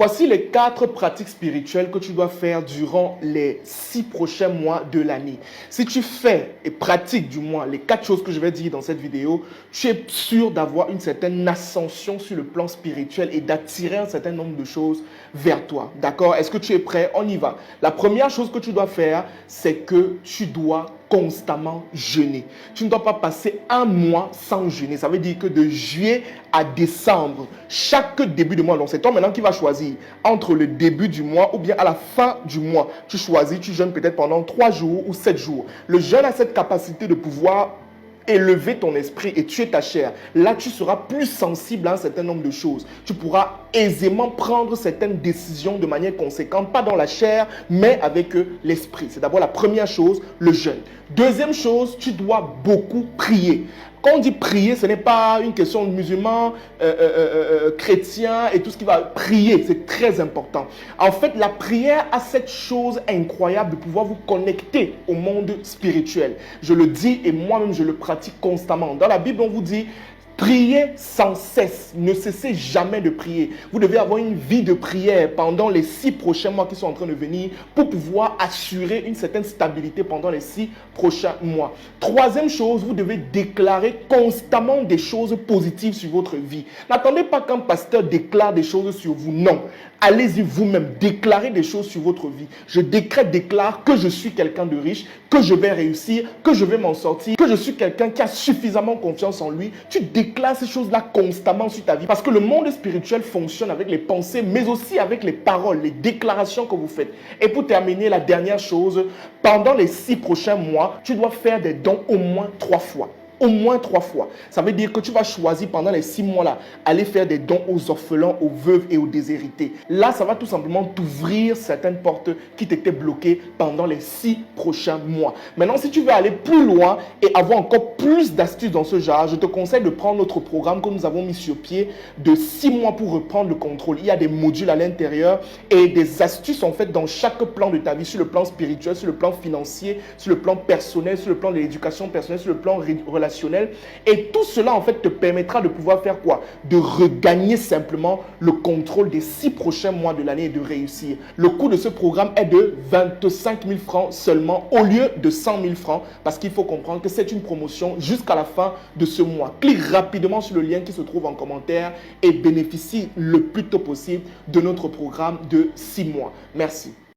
Voici les 4 pratiques spirituelles que tu dois faire durant les 6 prochains mois de l'année. Si tu fais et pratiques du moins les 4 choses que je vais dire dans cette vidéo, tu es sûr d'avoir une certaine ascension sur le plan spirituel et d'attirer un certain nombre de choses vers toi. D'accord? Est-ce que tu es prêt? On y va. La première chose que tu dois faire, c'est que tu dois constamment jeûner. Tu ne dois pas passer un mois sans jeûner. Ça veut dire que de juillet à décembre, chaque début de mois, donc c'est toi maintenant qui vas choisir entre le début du mois ou bien à la fin du mois. Tu choisis, tu jeûnes peut-être pendant 3 jours ou 7 jours. Le jeûne a cette capacité de pouvoir élever ton esprit et tuer ta chair. Là, tu seras plus sensible à un certain nombre de choses. Tu pourras aisément prendre certaines décisions de manière conséquente, pas dans la chair, mais avec l'esprit. C'est d'abord la première chose, le jeûne. Deuxième chose, tu dois beaucoup prier. Quand on dit prier, ce n'est pas une question de musulman, chrétien et tout ce qui va prier. C'est très important. En fait, la prière a cette chose incroyable de pouvoir vous connecter au monde spirituel. Je le dis et moi-même, je le pratique constamment. Dans la Bible, on vous dit: priez sans cesse, ne cessez jamais de prier. Vous devez avoir une vie de prière pendant les 6 prochains mois qui sont en train de venir pour pouvoir assurer une certaine stabilité pendant les 6 prochains mois. Troisième chose, vous devez déclarer constamment des choses positives sur votre vie. N'attendez pas qu'un pasteur déclare des choses sur vous, non. Allez-y vous-même, déclarez des choses sur votre vie. Je déclare que je suis quelqu'un de riche, que je vais réussir, que je vais m'en sortir, que je suis quelqu'un qui a suffisamment confiance en lui. Tu déclares ces choses-là constamment sur ta vie parce que le monde spirituel fonctionne avec les pensées, mais aussi avec les paroles, les déclarations que vous faites. Et pour terminer, la dernière chose, pendant les 6 prochains mois, tu dois faire des dons au moins 3 fois. Au moins 3 fois. Ça veut dire que tu vas choisir pendant les 6 mois-là, aller faire des dons aux orphelins, aux veuves et aux déshérités. Là, ça va tout simplement t'ouvrir certaines portes qui t'étaient bloquées pendant les 6 prochains mois. Maintenant, si tu veux aller plus loin et avoir encore plus d'astuces dans ce genre, je te conseille de prendre notre programme que nous avons mis sur pied de 6 mois pour reprendre le contrôle. Il y a des modules à l'intérieur et des astuces en fait dans chaque plan de ta vie, sur le plan spirituel, sur le plan financier, sur le plan personnel, sur le plan de l'éducation personnelle, sur le plan relationnel. Et tout cela en fait te permettra de pouvoir faire quoi? De regagner simplement le contrôle des 6 prochains mois de l'année et de réussir. Le coût de ce programme est de 25 000 francs seulement au lieu de 100 000 francs parce qu'il faut comprendre que c'est une promotion jusqu'à la fin de ce mois. Clique rapidement sur le lien qui se trouve en commentaire et bénéficie le plus tôt possible de notre programme de 6 mois. Merci.